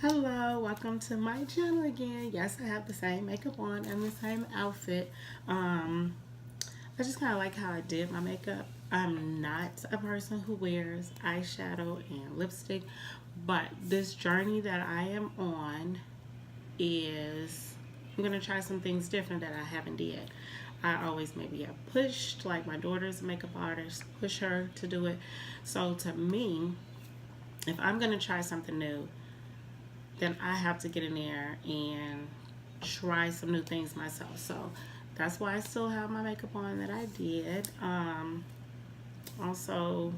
Hello, welcome to my channel again. Yes, I have the same makeup on and the same outfit. I just kind of like how I did my makeup. I'm not a person who wears eyeshadow and lipstick, but this journey that I am on is I'm gonna try some things different that I haven't did. I always maybe have pushed, like my daughter's a makeup artist, push her to do it. So to me, if I'm gonna try something new, then I have to get in there and try some new things myself. So that's why I still have my makeup on that I did. Also,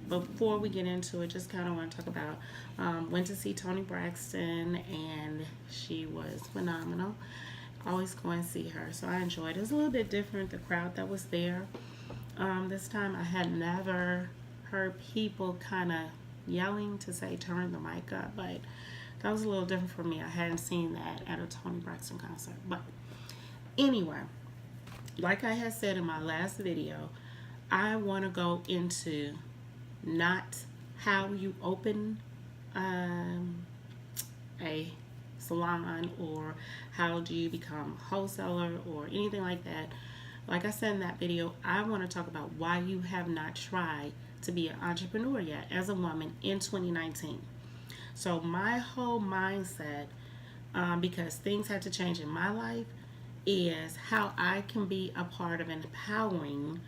before we get into it, just kind of want to talk about went to see Toni Braxton, and she was phenomenal. Always go and see her, so I enjoyed it. It was a little bit different, the crowd that was there. This time I had never heard people kind of yelling to say turn the mic up, but that was a little different for me. I hadn't seen that at a Toni Braxton concert. But anyway, like I had said in my last video, I want to go into not how you open a salon or how do you become a wholesaler or anything like that. Like I said in that video, I want to talk about why you have not tried to be an entrepreneur yet as a woman in 2019. So my whole mindset, because things had to change in my life, is how I can be a part of empowering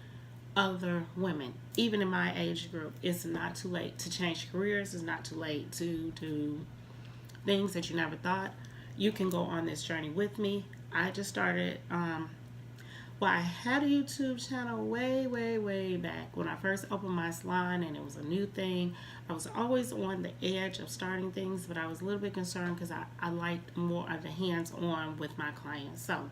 other women, even in my age group. It's not too late to change careers. It's not too late to do things that you never thought. You can go on this journey with me. I just started, I had a YouTube channel way back when I first opened my salon, and it was a new thing. I was always on the edge of starting things, but I was a little bit concerned because I liked more of the hands-on with my clients. So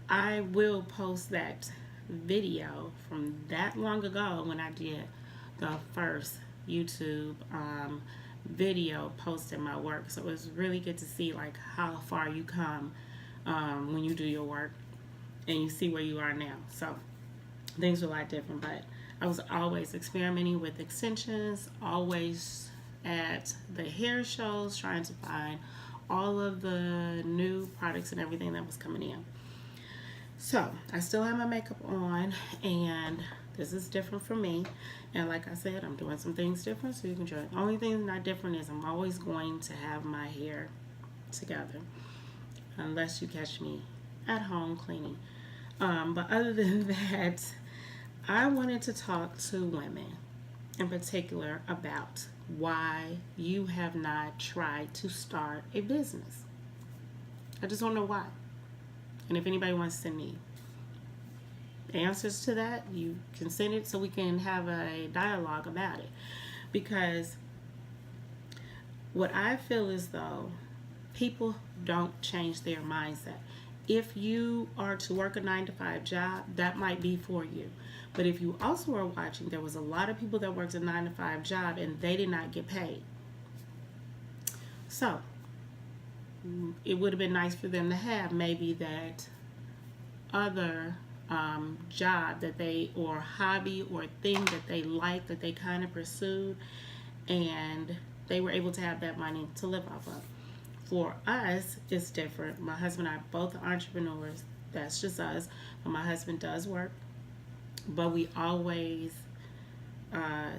I will post that video from that long ago when I did the first YouTube video posting my work. So it was really good to see like how far you come when you do your work and you see where you are now. So things were a lot different, but I was always experimenting with extensions, always at the hair shows trying to find all of the new products and everything that was coming in. So I still have my makeup on, and this is different for me. And like I said, I'm doing some things different so you can enjoy it. The only thing that's not different is I'm always going to have my hair together unless you catch me at home cleaning. But other than that, I wanted to talk to women in particular about why you have not tried to start a business. I just don't know why. And if anybody wants to send me answers to that, you can send it so we can have a dialogue about it. Because what I feel is though, people don't change their mindset. If you are to work a 9-to-5 job, that might be for you. But if you also are watching, there was a lot of people that worked a 9-to-5 job and they did not get paid. So it would have been nice for them to have maybe that other job that they, or hobby or thing that they like, that they kind of pursued, and they were able to have that money to live off of. For us, it's different. My husband and I both are entrepreneurs. That's just us. But my husband does work. But we always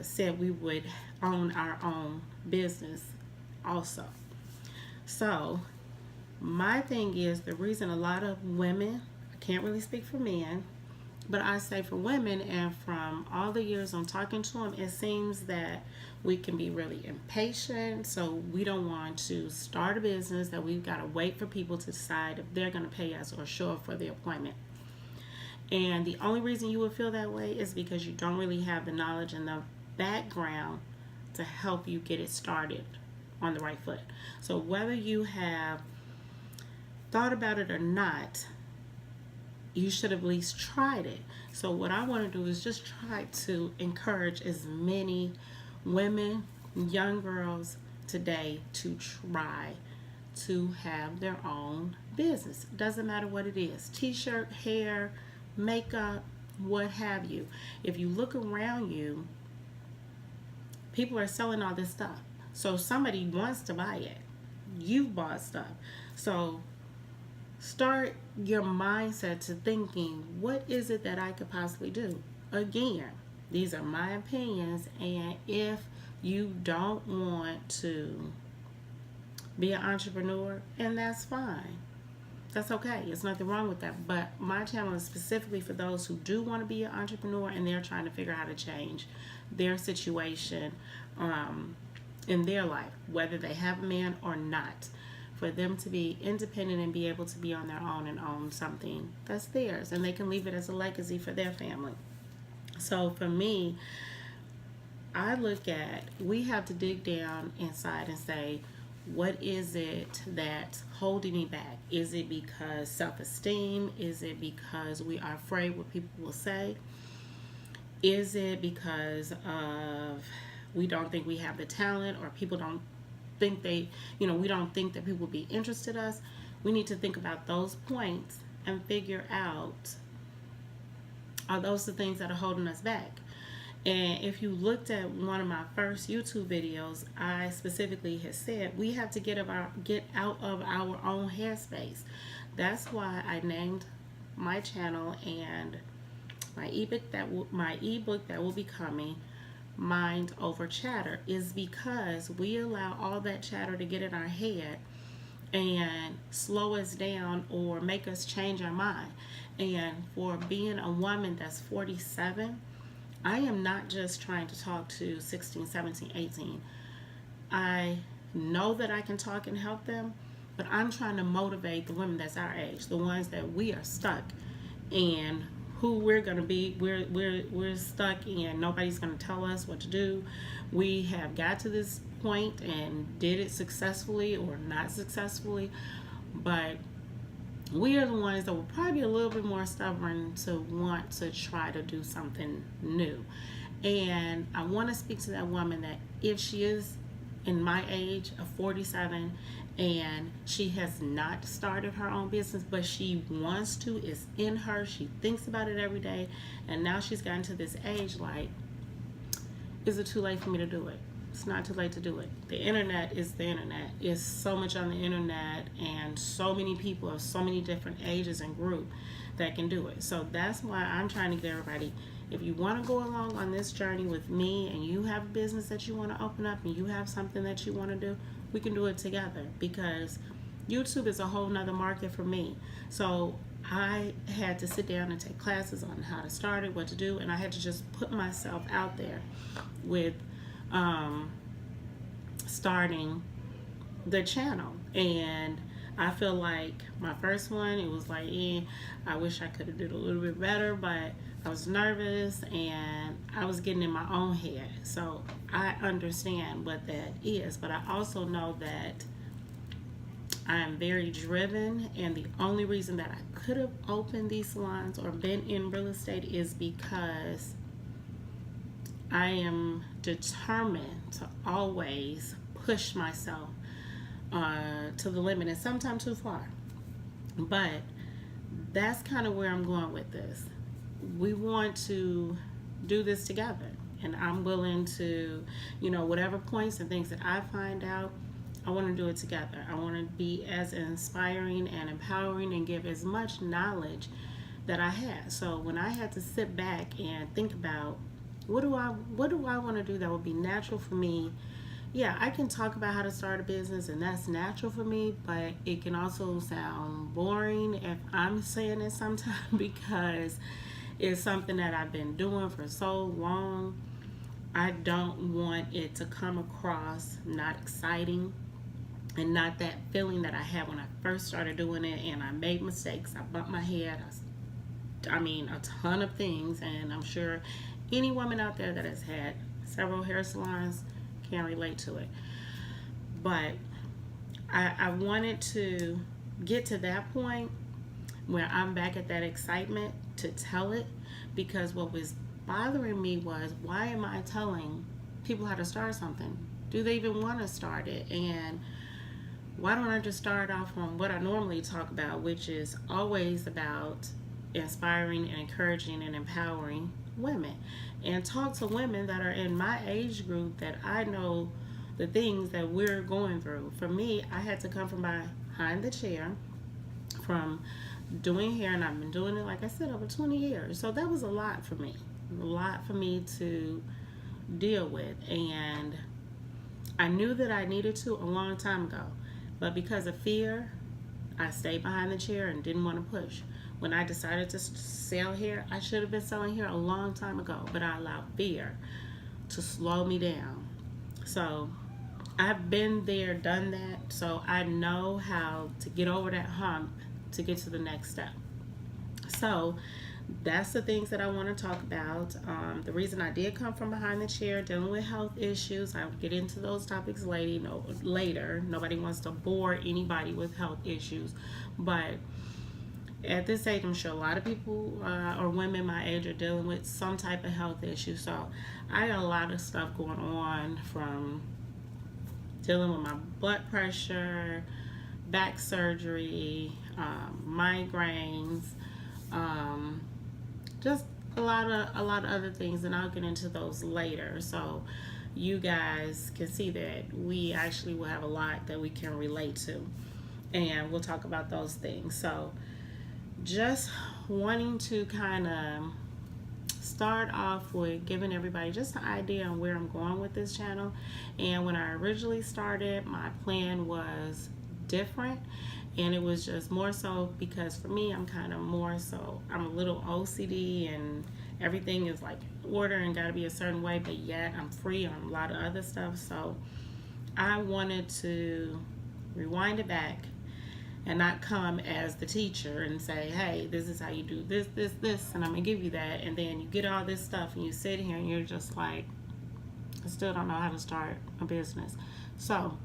said we would own our own business also. So my thing is, the reason a lot of women, I can't really speak for men, but I say for women, and from all the years I'm talking to them, it seems that we can be really impatient. So we don't want to start a business that we've got to wait for people to decide if they're going to pay us or show up for the appointment. And the only reason you would feel that way is because you don't really have the knowledge and the background to help you get it started on the right foot. So whether you have thought about it or not, you should have at least tried it. So what I want to do is just try to encourage as many women, young girls today to try to have their own business. Doesn't matter what it is, t-shirt, hair, makeup, what have you. If you look around you, people are selling all this stuff. So somebody wants to buy it. you've bought stuff. So start your mindset to thinking, what is it that I could possibly do? Again, these are my opinions, and if you don't want to be an entrepreneur, and that's fine. That's okay. There's nothing wrong with that. But my channel is specifically for those who do want to be an entrepreneur and they're trying to figure out how to change their situation in their life, whether they have a man or not, for them to be independent and be able to be on their own and own something that's theirs, and they can leave it as a legacy for their family. So for me, I look at, we have to dig down inside and say, what is it that's holding me back? Is it because self-esteem? Is it because we are afraid what people will say? Is it because of we don't think we have the talent, or people don't think we don't think that people will be interested in us? We need to think about those points and figure out, are those the things that are holding us back? And if you looked at one of my first YouTube videos, I specifically had said we have to get out of our own headspace. That's why I named my channel and my ebook that will be coming, Mind Over Chatter, is because we allow all that chatter to get in our head and slow us down or make us change our mind. And for being a woman that's 47, I am not just trying to talk to 16, 17, 18. I know that I can talk and help them, but I'm trying to motivate the women that's our age, the ones that we are stuck in, who we're going to be. We're stuck in. Nobody's going to tell us what to do. We have got to this point and did it successfully or not successfully, but we are the ones that will probably be a little bit more stubborn to want to try to do something new. And I want to speak to that woman that if she is in my age of 47 and she has not started her own business, but she wants to, it's in her, she thinks about it every day, and now she's gotten to this age, like, is it too late for me to do it? It's not too late to do it. The internet is the internet. It's so much on the internet, and so many people of so many different ages and groups that can do it. So that's why I'm trying to get everybody, if you want to go along on this journey with me and you have a business that you want to open up and you have something that you want to do, we can do it together, because YouTube is a whole nother market for me. So I had to sit down and take classes on how to start it, what to do, and I had to just put myself out there with starting the channel. And I feel like my first one, it was like, I wish I could have did a little bit better, but I was nervous and I was getting in my own head. So I understand what that is, but I also know that I am very driven, and the only reason that I could have opened these salons or been in real estate is because I am determined to always push myself to the limit, and sometimes too far. But that's kind of where I'm going with this. We want to do this together, and I'm willing to, whatever points and things that I find out, I want to do it together. I want to be as inspiring and empowering and give as much knowledge that I had. So when I had to sit back and think about what do I want to do that would be natural for me? Yeah, I can talk about how to start a business, and that's natural for me, but it can also sound boring if I'm saying it sometimes because it's something that I've been doing for so long. I don't want it to come across not exciting and not that feeling that I had when I first started doing it, and I made mistakes. I bumped my head. A ton of things, and I'm sure any woman out there that has had several hair salons can relate to it. But I wanted to get to that point where I'm back at that excitement to tell it, because what was bothering me was, why am I telling people how to start something? Do they even want to start it? And why don't I just start off on what I normally talk about, which is always about inspiring and encouraging and empowering women, and talk to women that are in my age group that I know the things that we're going through. For me, I had to come from behind the chair from doing hair, and I've been doing it, like I said, over 20 years. So that was a lot for me, to deal with. And I knew that I needed to a long time ago, but because of fear, I stayed behind the chair and didn't want to push. When I decided to sell hair, I should have been selling hair a long time ago, but I allowed fear to slow me down. So I've been there, done that, so I know how to get over that hump to get to the next step. So that's the things that I want to talk about. The reason I did come from behind the chair, dealing with health issues. I'll get into those topics later. Nobody wants to bore anybody with health issues, but at this age, I'm sure a lot of people or women my age are dealing with some type of health issue. So I got a lot of stuff going on, from dealing with my blood pressure, back surgery, migraines, just a lot of other things, and I'll get into those later. So you guys can see that we actually will have a lot that we can relate to, and we'll talk about those things. So just wanting to kind of start off with giving everybody just an idea on where I'm going with this channel. And when I originally started, my plan was different, and it was just more so because for me, I'm a little OCD, and everything is like order and got to be a certain way, but yet I'm free on a lot of other stuff. So I wanted to rewind it back and not come as the teacher and say, hey, this is how you do this, and I'm gonna give you that, and then you get all this stuff and you sit here and you're just like, I still don't know how to start a business. So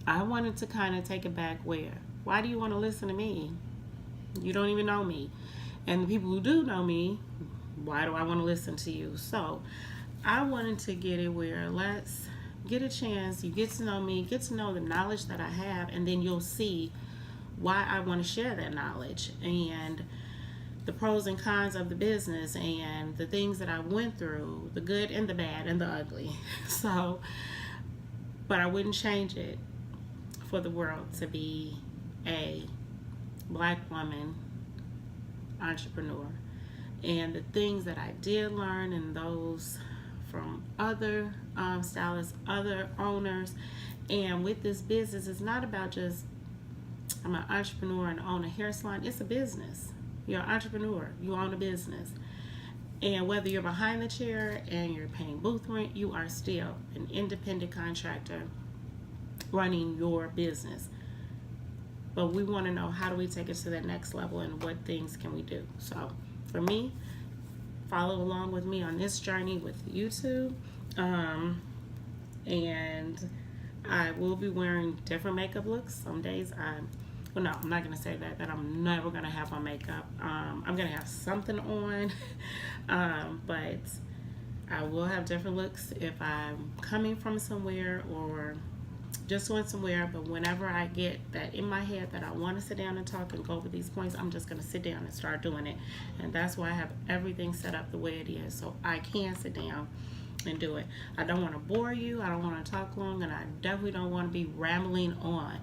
I wanted to kind of take it back why do you want to listen to me? You don't even know me. And the people who do know me, why do I want to listen to you? So I wanted to get it where let's get a chance, you get to know me, get to know the knowledge that I have, and then you'll see why I want to share that knowledge and the pros and cons of the business and the things that I went through, the good and the bad and the ugly. So, but I wouldn't change it for the world to be a Black woman entrepreneur. And the things that I did learn, and those from other stylists, other owners, and with this business, it's not about just I'm an entrepreneur and own a hair salon. It's a business. You're an entrepreneur. You own a business. And whether you're behind the chair and you're paying booth rent, you are still an independent contractor running your business. But we want to know, how do we take it to that next level, and what things can we do? So for me, follow along with me on this journey with YouTube. And I will be wearing different makeup looks. Some days I'm not going to say that I'm never going to have my makeup. I'm going to have something on, but I will have different looks if I'm coming from somewhere or just going somewhere. But whenever I get that in my head that I want to sit down and talk and go over these points, I'm just going to sit down and start doing it. And that's why I have everything set up the way it is, so I can sit down and do it. I don't want to bore you, I don't want to talk long, and I definitely don't want to be rambling on,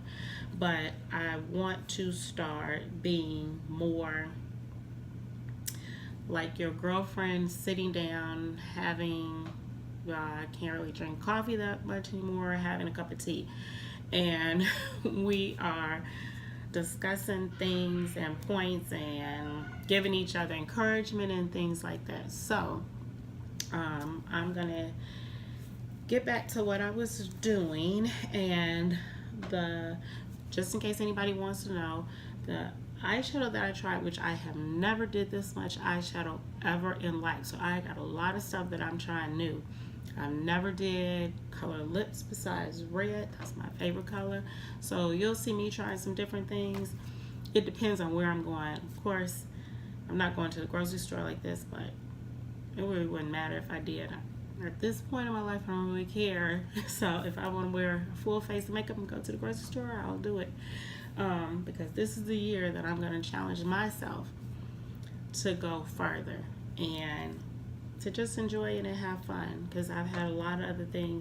but I want to start being more like your girlfriend, sitting down, having I can't really drink coffee that much anymore, having a cup of tea, and we are discussing things and points and giving each other encouragement and things like that. So I'm gonna get back to what I was doing, and just in case anybody wants to know, the eyeshadow that I tried, which I have never did this much eyeshadow ever in life, so I got a lot of stuff that I'm trying new. I never did color lips besides red. That's my favorite color. So you'll see me trying some different things. It depends on where I'm going. Of course, I'm not going to the grocery store like this, but it really wouldn't matter if I did. At this point in my life, I don't really care. So if I want to wear a full face of makeup and go to the grocery store, I'll do it. Because this is the year that I'm going to challenge myself to go further and to just enjoy it and have fun, because I've had a lot of other things